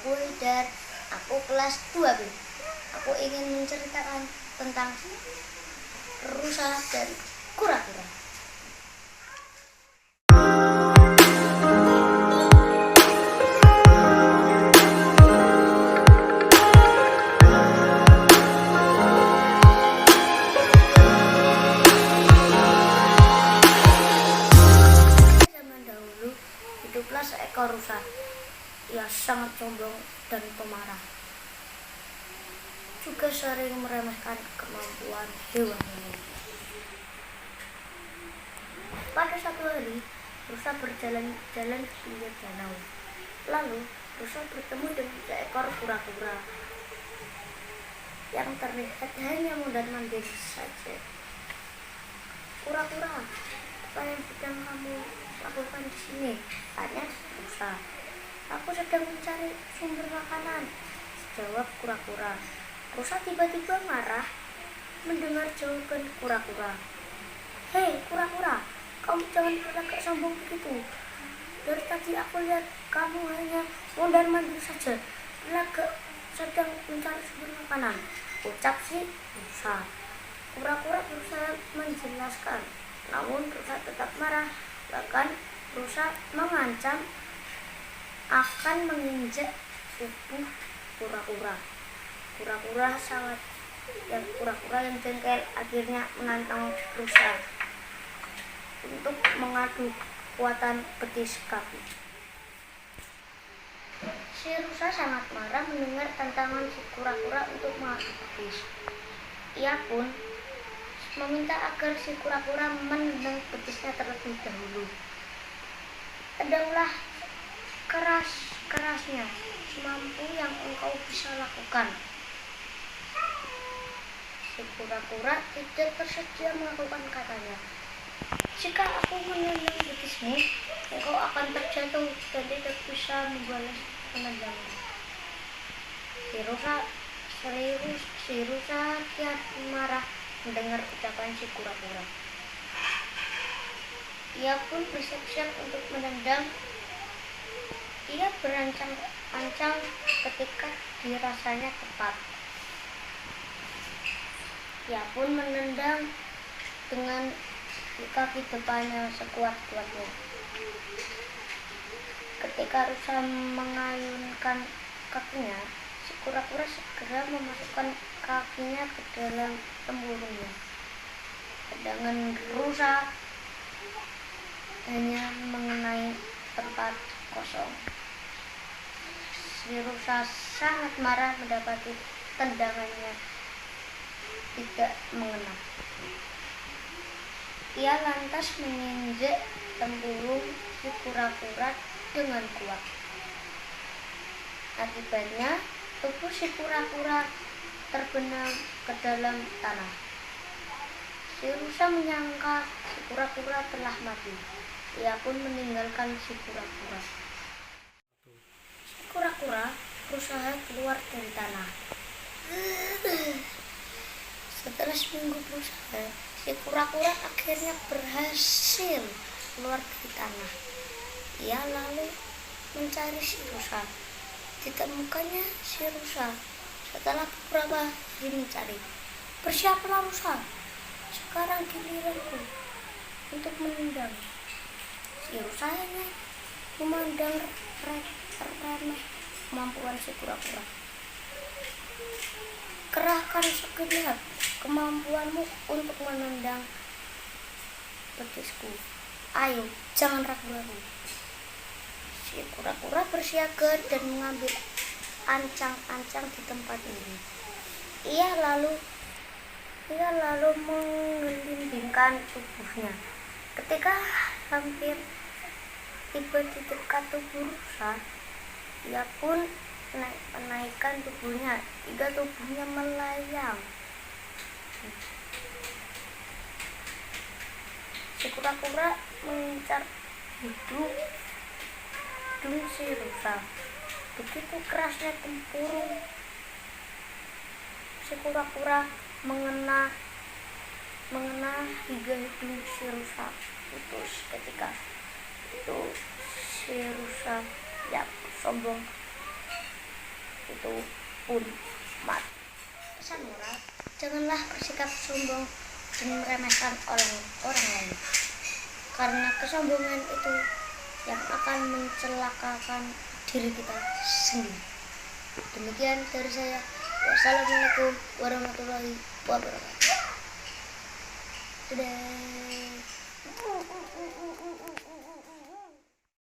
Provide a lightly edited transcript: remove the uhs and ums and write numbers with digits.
aku Haidar, aku kelas 2B. Aku ingin menceritakan tentang rusa dan kura-kura. Zaman dahulu hiduplah seekor rusa. Ia sangat sombong dan pemarah. Juga sering meremehkan kemampuan hewan ini. Pada satu hari, rusa berjalan-jalan di pinggir danau. Lalu, rusa bertemu dengan seekor kura-kura yang terlihat hanya mondar-mandir saja. "Kura-kura, apa yang sedang kamu lakukan di sini?" tanya rusa. "Aku sedang mencari sumber makanan," jawab kura-kura. Rusa tiba-tiba marah mendengar jawaban kura-kura. "Hei kura-kura, kamu jangan berlagak sombong begitu. Dari tadi aku lihat kamu hanya mondar-mandir saja, berlagak sedang mencari sumber makanan," ucap si rusa. Kura-kura berusaha menjelaskan, namun rusa tetap marah. Bahkan rusa mengancam akan menginjak tubuh kura-kura. Kura-kura yang jengkel akhirnya menantang rusa untuk mengadu kekuatan betis kaki. Si rusa sangat marah mendengar tantangan si kura-kura untuk mengadu betis. Ia pun meminta agar si kura-kura menendang betisnya terlebih dahulu. "Tendanglah keras-kerasnya, semampu yang engkau bisa lakukan." Si kura-kura tidak bersedia melakukan katanya. "Jika aku menendang betismu, engkau akan terjatuh dan tidak bisa membalas tendanganmu." Si rusa kian marah mendengar ucapan si kura-kura. Ia pun bersiap-siap untuk menendang. Ia berancang-ancang ketika dirasanya tepat. Ia pun menendang dengan kaki depannya sekuat-kuatnya. Ketika rusa mengayunkan kakinya, si kura-kura segera memasukkan kakinya ke dalam tempurungnya. Tendangan rusa hanya mengenai tempat kosong. Si rusa sangat marah mendapati tendangannya tidak mengena. Ia lantas menginjak tempurung si kura-kura dengan kuat. Akibatnya, tubuh si kura-kura terbenam ke dalam tanah. Si rusa menyangka si kura-kura telah mati. Ia pun meninggalkan si kura-kura. Si kura-kura berusaha keluar dari tanah. Setelah seminggu berusaha, si kura-kura akhirnya berhasil keluar dari tanah. Ia lalu mencari si rusa. Ditemukannya si rusa. Setelah beberapa hari mencari, "Bersiaplah rusa, sekarang giliranku untuk menendang." Si rusa hanya memandang remeh kemampuan si kura-kura. "Kerahkan segenap kemampuanmu untuk menendang betisku. Ayo, jangan ragu-ragu." Si kura-kura bersiaga dan mengambil ancang-ancang di tempat ini. Ia lalu menggelindingkan tubuhnya. Ketika hampir tiba di dekat tubuh rusa, ia pun menaikkan tubuhnya hingga tubuhnya melayang. Si kura-kura mengincar hidung si rusa. Begitu kerasnya tempurung si kura-kura mengena hingga hidung si rusa putus. Ketika itu si rusa yang sombong itu pun mati. Pesan moral, janganlah bersikap sombong dan meremehkan orang lain, karena kesombongan itu yang akan mencelakakan diri kita sendiri. Demikian dari saya. Wassalamualaikum warahmatullahi wabarakatuh. Dadah.